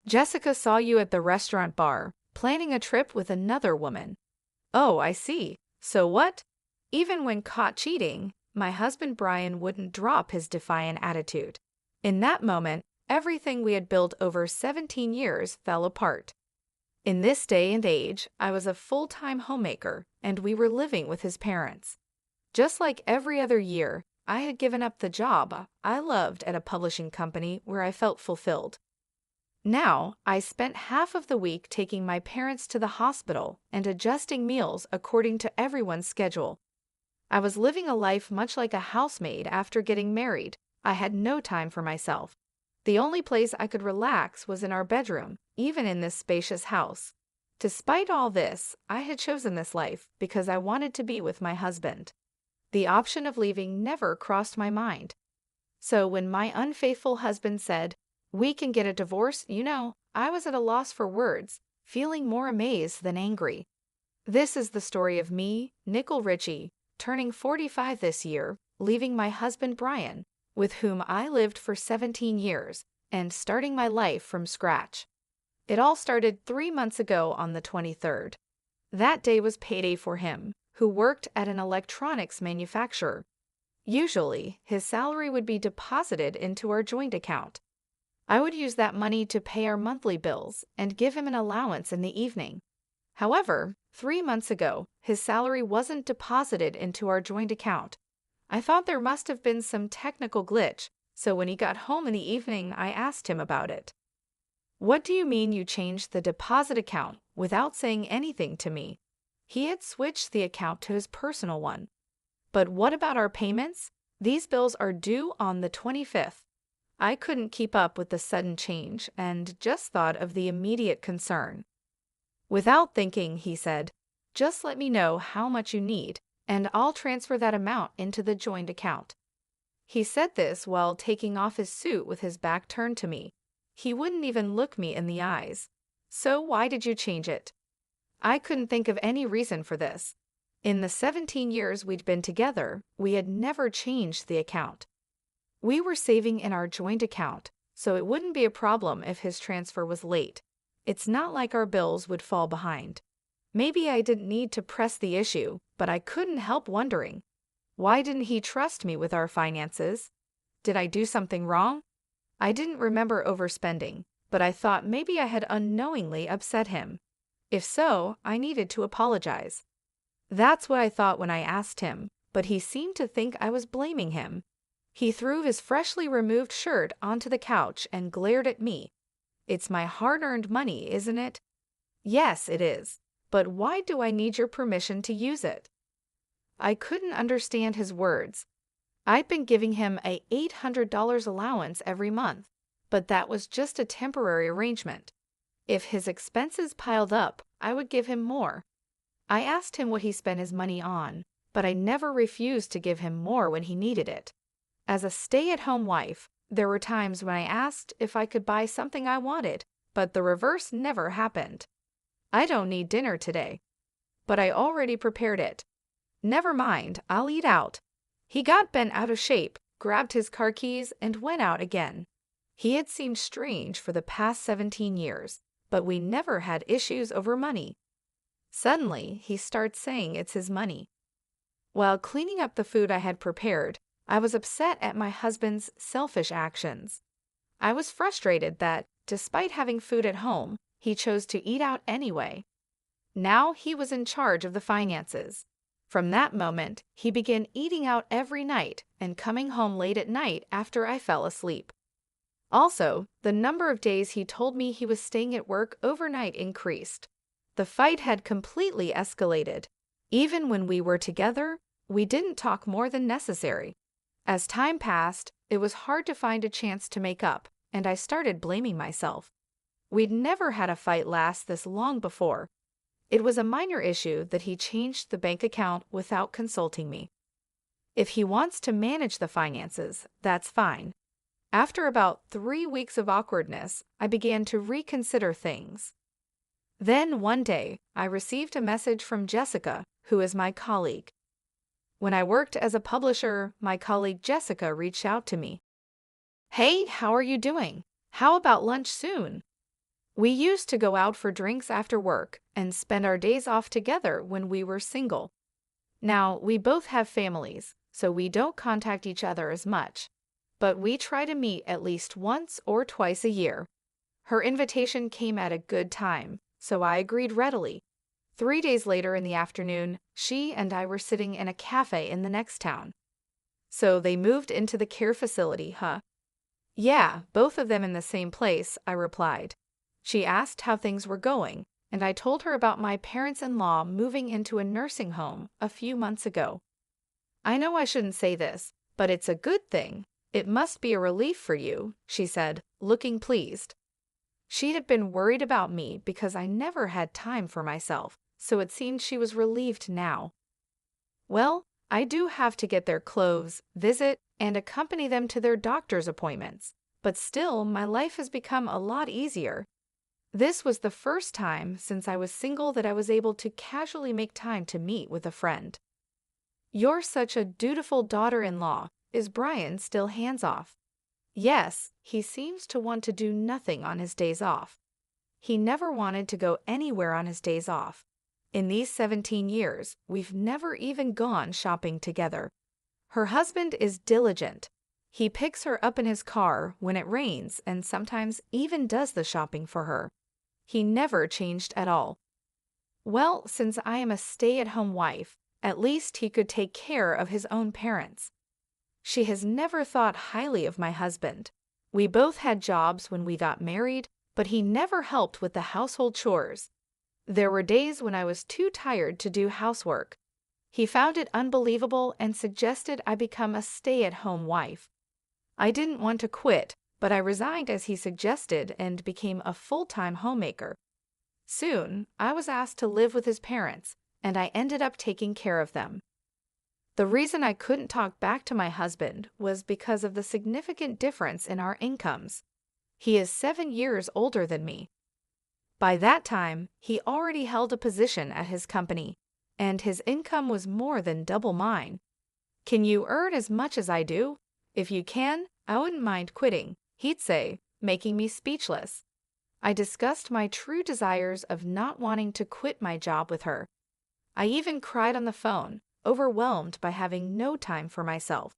Jessica saw you at the restaurant bar, planning a trip with another woman. Oh, I see. So what? Even when caught cheating, my husband Brian wouldn't drop his defiant attitude. In that moment, everything we had built over 17 years fell apart. In this day and age, I was a full-time homemaker, and we were living with his parents. Just like every other year, I had given up the job I loved at a publishing company where I felt fulfilled. Now, I spent half of the week taking my parents to the hospital and adjusting meals according to everyone's schedule. I was living a life much like a housemaid after getting married. I had no time for myself. The only place I could relax was in our bedroom, even in this spacious house. Despite all this, I had chosen this life because I wanted to be with my husband. The option of leaving never crossed my mind. So when my unfaithful husband said, "We can get a divorce," I was at a loss for words, feeling more amazed than angry. This is the story of me, Nicole Ritchie, turning 45 this year, leaving my husband Brian, with whom I lived for 17 years, and starting my life from scratch. It all started 3 months ago on the 23rd. That day was payday for him, who worked at an electronics manufacturer. Usually, his salary would be deposited into our joint account. I would use that money to pay our monthly bills and give him an allowance in the evening. However, 3 months ago, his salary wasn't deposited into our joint account. I thought there must have been some technical glitch, so when he got home in the evening, I asked him about it. "What do you mean you changed the deposit account without saying anything to me?" He had switched the account to his personal one. "But what about our payments? These bills are due on the 25th. I couldn't keep up with the sudden change and just thought of the immediate concern. Without thinking, he said, "Just let me know how much you need, and I'll transfer that amount into the joint account." He said this while taking off his suit with his back turned to me. He wouldn't even look me in the eyes. "So why did you change it?" I couldn't think of any reason for this. In the 17 years we'd been together, we had never changed the account. We were saving in our joint account, so it wouldn't be a problem if his transfer was late. It's not like our bills would fall behind. Maybe I didn't need to press the issue, but I couldn't help wondering. Why didn't he trust me with our finances? Did I do something wrong? I didn't remember overspending, but I thought maybe I had unknowingly upset him. If so, I needed to apologize. That's what I thought when I asked him, but he seemed to think I was blaming him. He threw his freshly removed shirt onto the couch and glared at me. "It's my hard-earned money, isn't it?" "Yes, it is. But why do I need your permission to use it?" I couldn't understand his words. I'd been giving him a $800 allowance every month, but that was just a temporary arrangement. If his expenses piled up, I would give him more. I asked him what he spent his money on, but I never refused to give him more when he needed it. As a stay-at-home wife, there were times when I asked if I could buy something I wanted, but the reverse never happened. "I don't need dinner today." "But I already prepared it." "Never mind, I'll eat out." He got bent out of shape, grabbed his car keys, and went out again. He had seemed strange for the past 17 years, but we never had issues over money. Suddenly, he starts saying it's his money. While cleaning up the food I had prepared, I was upset at my husband's selfish actions. I was frustrated that, despite having food at home, he chose to eat out anyway. Now he was in charge of the finances. From that moment, he began eating out every night and coming home late at night after I fell asleep. Also, the number of days he told me he was staying at work overnight increased. The fight had completely escalated. Even when we were together, we didn't talk more than necessary. As time passed, it was hard to find a chance to make up, and I started blaming myself. We'd never had a fight last this long before. It was a minor issue that he changed the bank account without consulting me. If he wants to manage the finances, that's fine. After about 3 weeks of awkwardness, I began to reconsider things. Then one day, I received a message from Jessica, who is my colleague. When I worked as a publisher, my colleague Jessica reached out to me. "Hey, how are you doing? How about lunch soon?" We used to go out for drinks after work and spend our days off together when we were single. Now, we both have families, so we don't contact each other as much, but we try to meet at least once or twice a year. Her invitation came at a good time, so I agreed readily. 3 days later in the afternoon, she and I were sitting in a cafe in the next town. So they moved into the care facility, huh? Yeah, both of them in the same place, I replied. She asked how things were going, and I told her about my parents-in-law moving into a nursing home a few months ago. I know I shouldn't say this, but it's a good thing. It must be a relief for you, she said, looking pleased. She'd have been worried about me because I never had time for myself, so it seemed she was relieved now. Well, I do have to get their clothes, visit, and accompany them to their doctor's appointments, but still my life has become a lot easier. This was the first time since I was single that I was able to casually make time to meet with a friend. You're such a dutiful daughter-in-law. Is Brian still hands-off? Yes, he seems to want to do nothing on his days off. He never wanted to go anywhere on his days off. In these 17 years, we've never even gone shopping together. Her husband is diligent. He picks her up in his car when it rains and sometimes even does the shopping for her. He never changed at all. Well, since I am a stay-at-home wife, at least he could take care of his own parents. She has never thought highly of my husband. We both had jobs when we got married, but he never helped with the household chores. There were days when I was too tired to do housework. He found it unbelievable and suggested I become a stay-at-home wife. I didn't want to quit, but I resigned as he suggested and became a full-time homemaker. Soon, I was asked to live with his parents, and I ended up taking care of them. The reason I couldn't talk back to my husband was because of the significant difference in our incomes. He is 7 years older than me. By that time, he already held a position at his company, and his income was more than double mine. Can you earn as much as I do? If you can, I wouldn't mind quitting, he'd say, making me speechless. I discussed my true desires of not wanting to quit my job with her. I even cried on the phone, overwhelmed by having no time for myself.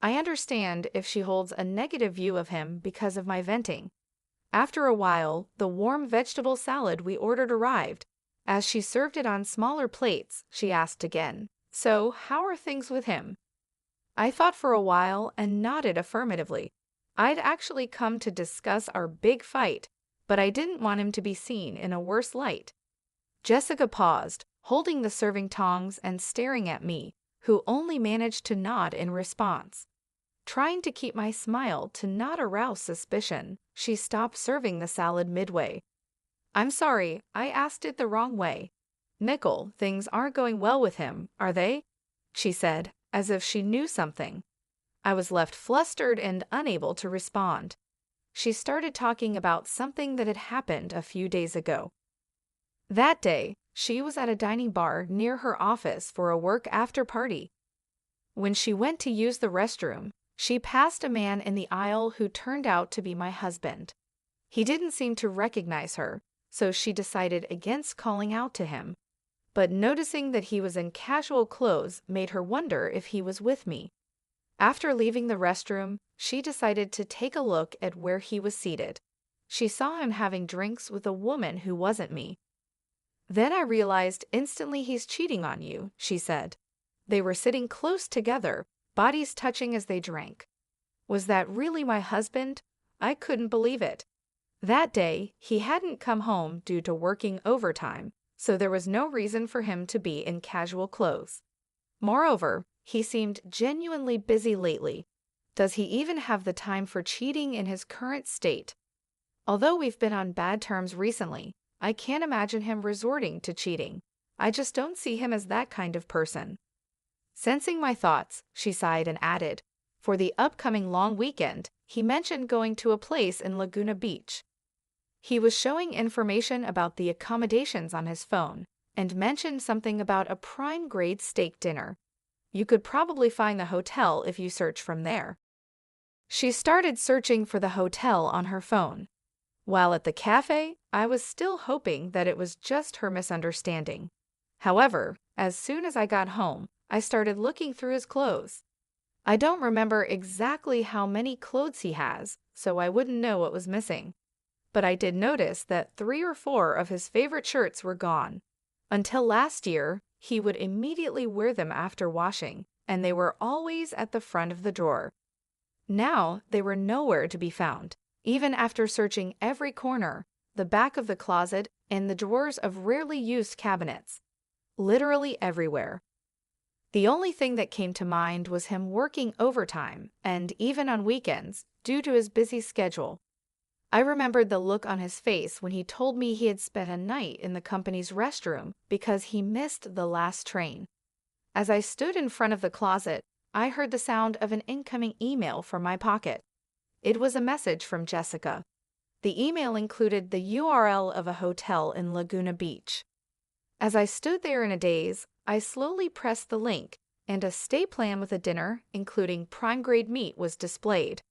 I understand if she holds a negative view of him because of my venting. After a while, the warm vegetable salad we ordered arrived. As she served it on smaller plates, she asked again, "So, how are things with him?" I thought for a while and nodded affirmatively. I'd actually come to discuss our big fight, but I didn't want him to be seen in a worse light. Jessica paused, holding the serving tongs and staring at me, who only managed to nod in response. Trying to keep my smile to not arouse suspicion, she stopped serving the salad midway. "I'm sorry, I asked it the wrong way. Nickel, things aren't going well with him, are they?" she said, as if she knew something. I was left flustered and unable to respond. She started talking about something that had happened a few days ago. That day, she was at a dining bar near her office for a work after party. When she went to use the restroom, she passed a man in the aisle who turned out to be my husband. He didn't seem to recognize her, so she decided against calling out to him. But noticing that he was in casual clothes made her wonder if he was with me. After leaving the restroom, she decided to take a look at where he was seated. She saw him having drinks with a woman who wasn't me. "Then I realized instantly he's cheating on you," she said. They were sitting close together, bodies touching as they drank. Was that really my husband? I couldn't believe it. That day, he hadn't come home due to working overtime, so there was no reason for him to be in casual clothes. Moreover, he seemed genuinely busy lately. Does he even have the time for cheating in his current state? Although we've been on bad terms recently, I can't imagine him resorting to cheating. I just don't see him as that kind of person. Sensing my thoughts, she sighed and added, "For the upcoming long weekend, he mentioned going to a place in Laguna Beach." He was showing information about the accommodations on his phone and mentioned something about a prime-grade steak dinner. You could probably find the hotel if you search from there. She started searching for the hotel on her phone. While at the cafe, I was still hoping that it was just her misunderstanding. However, as soon as I got home, I started looking through his clothes. I don't remember exactly how many clothes he has, so I wouldn't know what was missing. But I did notice that 3 or 4 of his favorite shirts were gone. Until last year, he would immediately wear them after washing, and they were always at the front of the drawer. Now they were nowhere to be found, even after searching every corner, the back of the closet, and the drawers of rarely used cabinets. Literally everywhere. The only thing that came to mind was him working overtime, and even on weekends, due to his busy schedule. I remembered the look on his face when he told me he had spent a night in the company's restroom because he missed the last train. As I stood in front of the closet, I heard the sound of an incoming email from my pocket. It was a message from Jessica. The email included the URL of a hotel in Laguna Beach. As I stood there in a daze, I slowly pressed the link, and a stay plan with a dinner, including prime-grade meat, was displayed.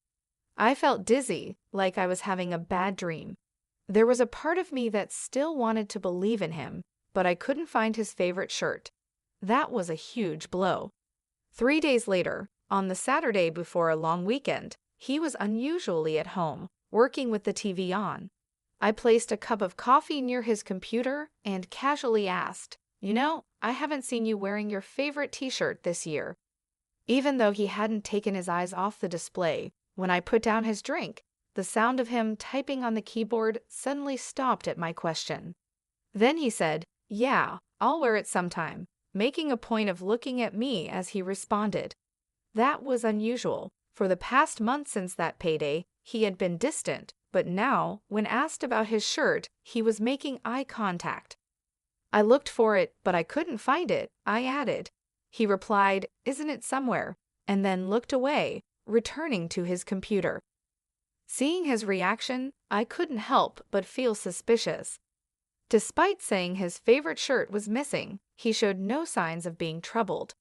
I felt dizzy, like I was having a bad dream. There was a part of me that still wanted to believe in him, but I couldn't find his favorite shirt. That was a huge blow. 3 days later, on the Saturday before a long weekend, he was unusually at home, working with the TV on. I placed a cup of coffee near his computer and casually asked, I haven't seen you wearing your favorite t-shirt this year. Even though he hadn't taken his eyes off the display, when I put down his drink, the sound of him typing on the keyboard suddenly stopped at my question. Then he said, "Yeah, I'll wear it sometime," making a point of looking at me as he responded. That was unusual. For the past month since that payday, he had been distant, but now, when asked about his shirt, he was making eye contact. I looked for it, but I couldn't find it, I added. He replied, "Isn't it somewhere?" and then looked away, returning to his computer. Seeing his reaction, I couldn't help but feel suspicious. Despite saying his favorite shirt was missing, he showed no signs of being troubled.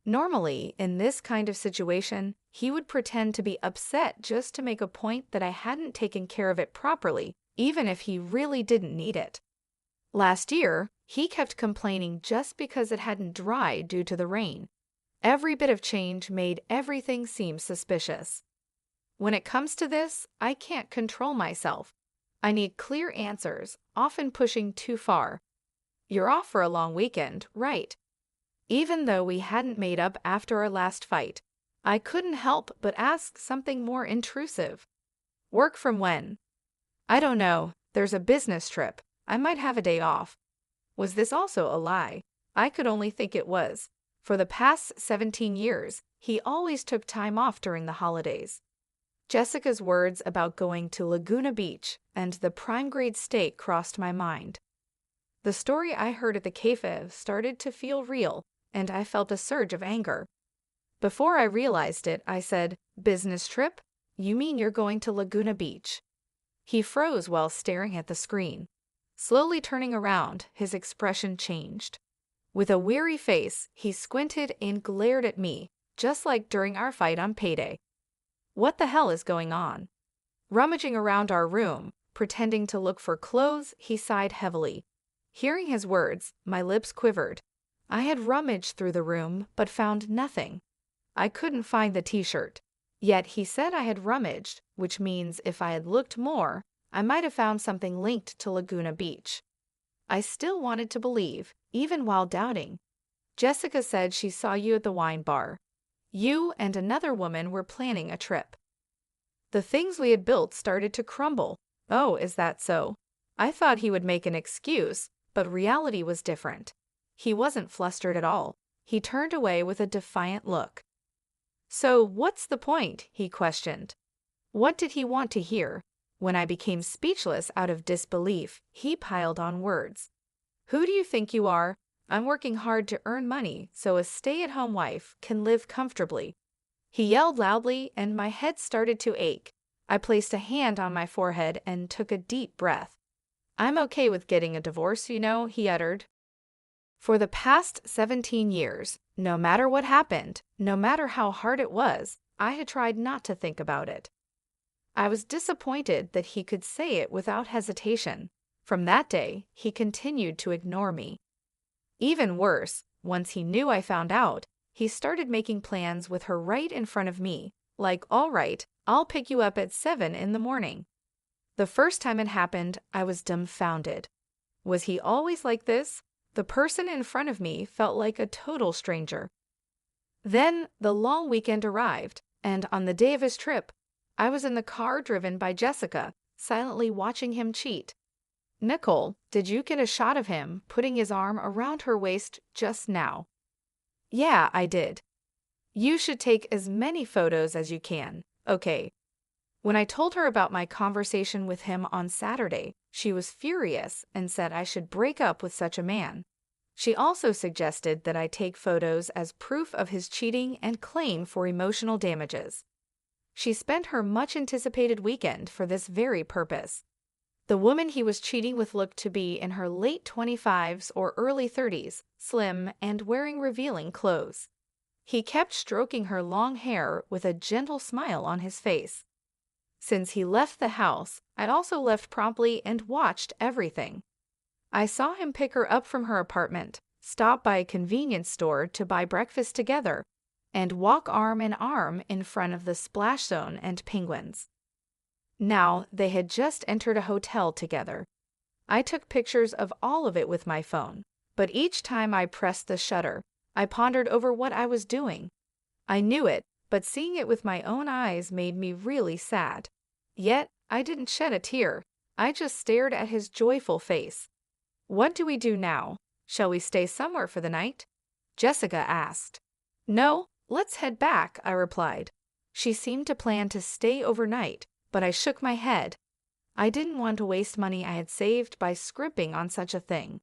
Normally, in this kind of situation, he would pretend to be upset just to make a point that I hadn't taken care of it properly, even if he really didn't need it. Last year, he kept complaining just because it hadn't dried due to the rain. Every bit of change made everything seem suspicious. When it comes to this, I can't control myself. I need clear answers, often pushing too far. "You're off for a long weekend, right?" Even though we hadn't made up after our last fight, I couldn't help but ask something more intrusive. "Work from when?" "I don't know. There's a business trip. I might have a day off." Was this also a lie? I could only think it was. For the past 17 years, he always took time off during the holidays. Jessica's words about going to Laguna Beach and the prime-grade steak crossed my mind. The story I heard at the cafe started to feel real, and I felt a surge of anger. Before I realized it, I said, "Business trip? You mean you're going to Laguna Beach?" He froze while staring at the screen. Slowly turning around, his expression changed. With a weary face, he squinted and glared at me, just like during our fight on payday. What the hell is going on? Rummaging around our room, pretending to look for clothes, he sighed heavily. Hearing his words, my lips quivered. I had rummaged through the room, but found nothing. I couldn't find the t-shirt. Yet he said I had rummaged, which means if I had looked more, I might have found something linked to Laguna Beach. I still wanted to believe, even while doubting. "Jessica said she saw you at the wine bar. You and another woman were planning a trip." The things we had built started to crumble. Oh, is that so? I thought he would make an excuse, but reality was different. He wasn't flustered at all. He turned away with a defiant look. "So what's the point?" he questioned. What did he want to hear? When I became speechless out of disbelief, he piled on words. "Who do you think you are? I'm working hard to earn money so a stay-at-home wife can live comfortably." He yelled loudly, and my head started to ache. I placed a hand on my forehead and took a deep breath. "I'm okay with getting a divorce, he uttered. For the past 17 years, no matter what happened, no matter how hard it was, I had tried not to think about it. I was disappointed that he could say it without hesitation. From that day, he continued to ignore me. Even worse, once he knew I found out, he started making plans with her right in front of me, like, "All right, I'll pick you up at 7 in the morning." The first time it happened, I was dumbfounded. Was he always like this? The person in front of me felt like a total stranger. Then the long weekend arrived, and on the day of his trip, I was in the car driven by Jessica, silently watching him cheat. "Nicole, did you get a shot of him putting his arm around her waist just now?" "Yeah, I did." "You should take as many photos as you can, okay?" When I told her about my conversation with him on Saturday, she was furious and said I should break up with such a man. She also suggested that I take photos as proof of his cheating and claim for emotional damages. She spent her much-anticipated weekend for this very purpose. The woman he was cheating with looked to be in her late 25s or early 30s, slim and wearing revealing clothes. He kept stroking her long hair with a gentle smile on his face. Since he left the house, I also left promptly and watched everything. I saw him pick her up from her apartment, stop by a convenience store to buy breakfast together, and walk arm in arm in front of the Splash Zone and Penguins. Now, they had just entered a hotel together. I took pictures of all of it with my phone, but each time I pressed the shutter, I pondered over what I was doing. I knew it, but seeing it with my own eyes made me really sad. Yet, I didn't shed a tear. I just stared at his joyful face. "What do we do now? Shall we stay somewhere for the night?" Jessica asked. "No, let's head back," I replied. She seemed to plan to stay overnight, but I shook my head. I didn't want to waste money I had saved by scrimping on such a thing.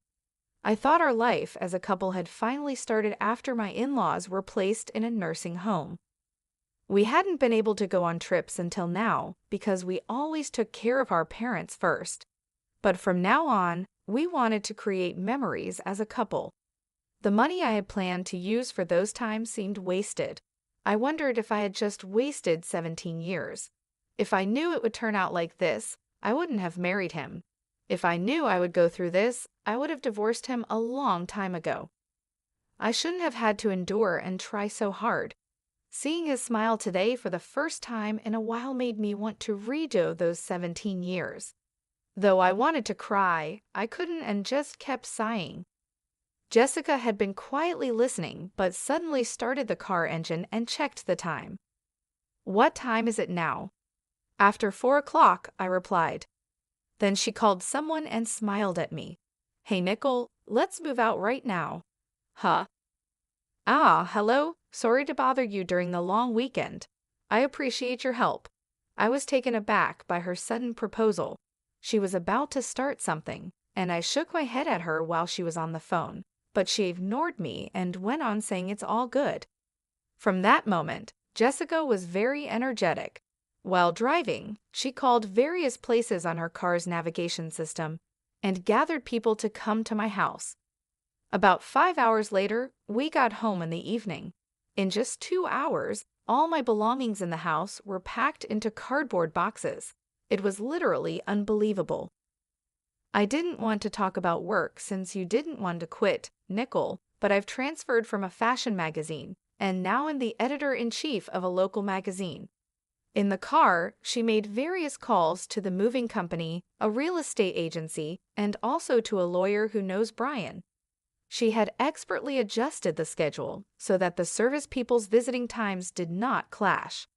I thought our life as a couple had finally started after my in-laws were placed in a nursing home. We hadn't been able to go on trips until now because we always took care of our parents first. But from now on, we wanted to create memories as a couple. The money I had planned to use for those times seemed wasted. I wondered if I had just wasted 17 years. If I knew it would turn out like this, I wouldn't have married him. If I knew I would go through this, I would have divorced him a long time ago. I shouldn't have had to endure and try so hard. Seeing his smile today for the first time in a while made me want to redo those 17 years. Though I wanted to cry, I couldn't and just kept sighing. Jessica had been quietly listening, but suddenly started the car engine and checked the time. "What time is it now?" "After 4 o'clock, I replied. Then she called someone and smiled at me. "Hey, Nicole, let's move out right now." "Huh?" "Ah, hello. Sorry to bother you during the long weekend. I appreciate your help." I was taken aback by her sudden proposal. She was about to start something, and I shook my head at her while she was on the phone, but she ignored me and went on saying it's all good. From that moment, Jessica was very energetic. While driving, she called various places on her car's navigation system and gathered people to come to my house. About 5 hours later, we got home in the evening. In just 2 hours, all my belongings in the house were packed into cardboard boxes. It was literally unbelievable. "I didn't want to talk about work since you didn't want to quit, Nicole, but I've transferred from a fashion magazine and now am the editor-in-chief of a local magazine." In the car, she made various calls to the moving company, a real estate agency, and also to a lawyer who knows Brian. She had expertly adjusted the schedule so that the service people's visiting times did not clash.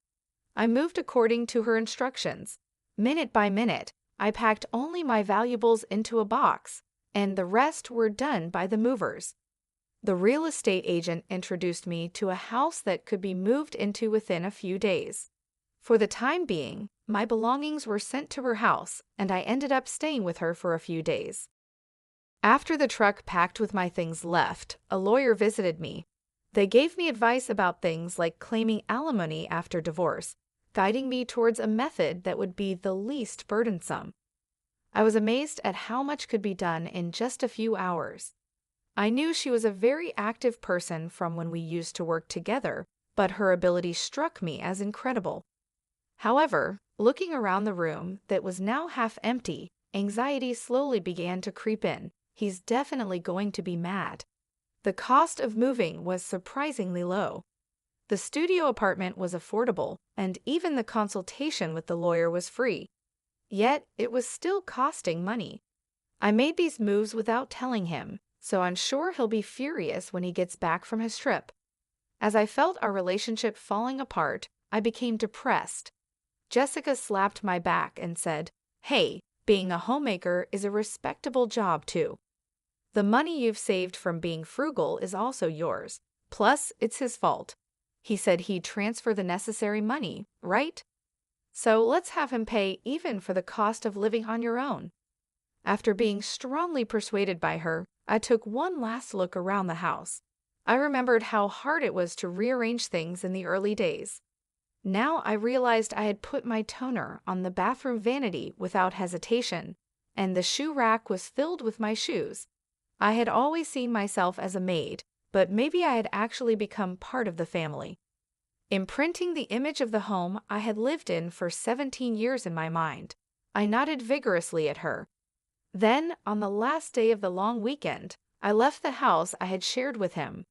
I moved according to her instructions. Minute by minute, I packed only my valuables into a box, and the rest were done by the movers. The real estate agent introduced me to a house that could be moved into within a few days. For the time being, my belongings were sent to her house, and I ended up staying with her for a few days. After the truck packed with my things left, a lawyer visited me. They gave me advice about things like claiming alimony after divorce, guiding me towards a method that would be the least burdensome. I was amazed at how much could be done in just a few hours. I knew she was a very active person from when we used to work together, but her ability struck me as incredible. However, Looking around the room that was now half empty, anxiety slowly began to creep in. He's definitely going to be mad. The cost of moving was surprisingly low. The studio apartment was affordable, and even the consultation with the lawyer was free. Yet, it was still costing money. I made these moves without telling him, so I'm sure he'll be furious when he gets back from his trip. As I felt our relationship falling apart, I became depressed. Jessica slapped my back and said, "Hey, being a homemaker is a respectable job too. The money you've saved from being frugal is also yours. Plus, it's his fault. He said he'd transfer the necessary money, right? So let's have him pay even for the cost of living on your own." After being strongly persuaded by her, I took one last look around the house. I remembered how hard it was to rearrange things in the early days. Now I realized I had put my toner on the bathroom vanity without hesitation, and the shoe rack was filled with my shoes. I had always seen myself as a maid, but maybe I had actually become part of the family. Imprinting the image of the home I had lived in for 17 years in my mind, I nodded vigorously at her. Then, on the last day of the long weekend, I left the house I had shared with him.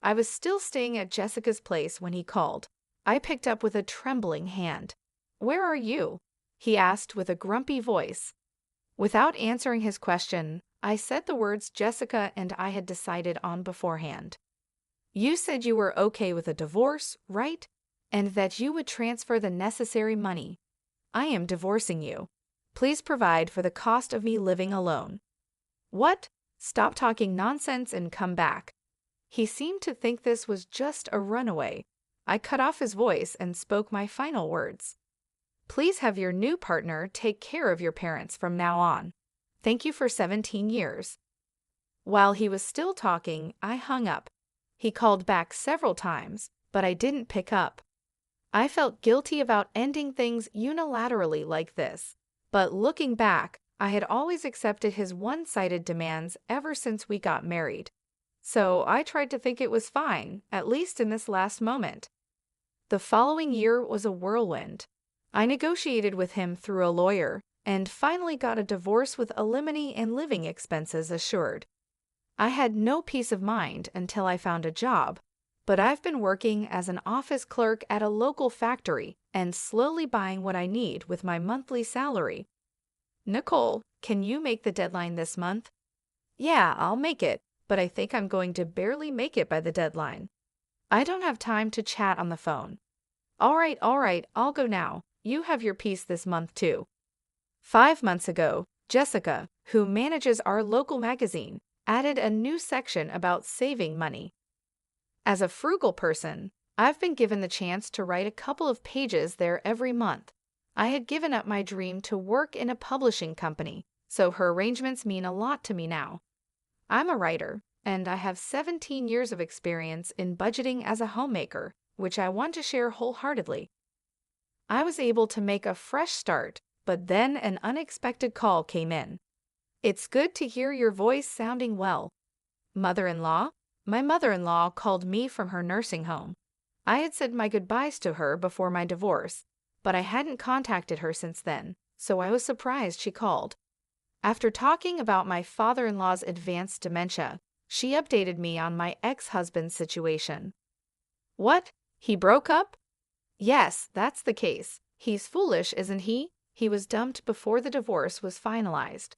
I was still staying at Jessica's place when he called. I picked up with a trembling hand. "Where are you?" he asked with a grumpy voice. Without answering his question, I said the words Jessica and I had decided on beforehand. "You said you were okay with a divorce, right? And that you would transfer the necessary money. I am divorcing you. Please provide for the cost of me living alone." "What? Stop talking nonsense and come back." He seemed to think this was just a runaway. I cut off his voice and spoke my final words. "Please have your new partner take care of your parents from now on. Thank you for 17 years. While he was still talking, I hung up. He called back several times, but I didn't pick up. I felt guilty about ending things unilaterally like this, but looking back, I had always accepted his one-sided demands ever since we got married. So I tried to think it was fine, at least in this last moment. The following year was a whirlwind. I negotiated with him through a lawyer, and finally got a divorce with alimony and living expenses assured. I had no peace of mind until I found a job, but I've been working as an office clerk at a local factory and slowly buying what I need with my monthly salary. "Nicole, can you make the deadline this month?" "Yeah, I'll make it, but I think I'm going to barely make it by the deadline. I don't have time to chat on the phone." All right, I'll go now. You have your piece this month too." 5 months ago, Jessica, who manages our local magazine, added a new section about saving money. As a frugal person, I've been given the chance to write a couple of pages there every month. I had given up my dream to work in a publishing company, so her arrangements mean a lot to me now. I'm a writer, and I have 17 years of experience in budgeting as a homemaker, which I want to share wholeheartedly. I was able to make a fresh start, but then an unexpected call came in. "It's good to hear your voice sounding well." "Mother-in-law?" My mother-in-law called me from her nursing home. I had said my goodbyes to her before my divorce, but I hadn't contacted her since then, so I was surprised she called. After talking about my father-in-law's advanced dementia, she updated me on my ex-husband's situation. "What? He broke up?" "Yes, that's the case. He's foolish, isn't he? He was dumped before the divorce was finalized."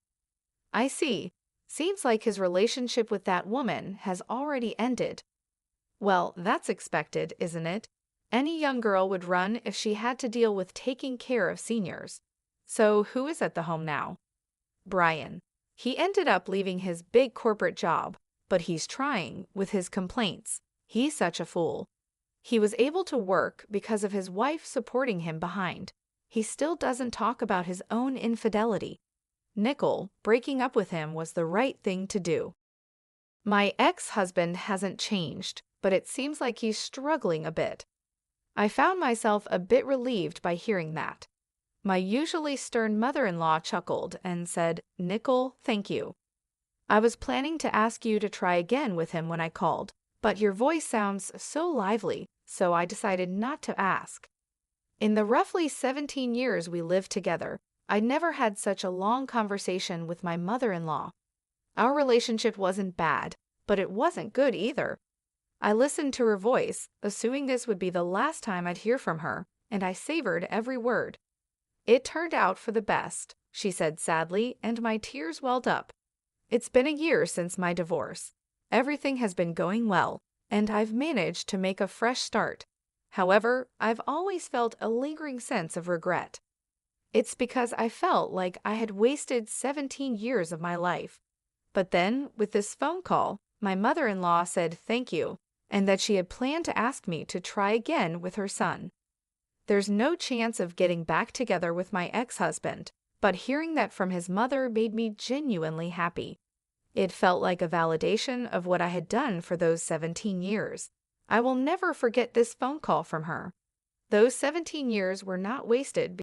"I see. Seems like his relationship with that woman has already ended." "Well, that's expected, isn't it? Any young girl would run if she had to deal with taking care of seniors." "So who is at the home now?" "Brian. He ended up leaving his big corporate job, but he's trying with his complaints. He's such a fool. He was able to work because of his wife supporting him behind. He still doesn't talk about his own infidelity. Nicole, breaking up with him was the right thing to do." My ex-husband hasn't changed, but it seems like he's struggling a bit. I found myself a bit relieved by hearing that. My usually stern mother-in-law chuckled and said, "Nicole, thank you. I was planning to ask you to try again with him when I called, but your voice sounds so lively, so I decided not to ask." In the roughly 17 years we lived together, I never had such a long conversation with my mother-in-law. Our relationship wasn't bad, but it wasn't good either. I listened to her voice, assuming this would be the last time I'd hear from her, and I savored every word. "It turned out for the best," she said sadly, and my tears welled up. "It's been a year since my divorce. Everything has been going well, and I've managed to make a fresh start. However, I've always felt a lingering sense of regret. It's because I felt like I had wasted 17 years of my life. But then, with this phone call, my mother-in-law said thank you, and that she had planned to ask me to try again with her son. There's no chance of getting back together with my ex-husband, but hearing that from his mother made me genuinely happy. It felt like a validation of what I had done for those 17 years. I will never forget this phone call from her. Those 17 years were not wasted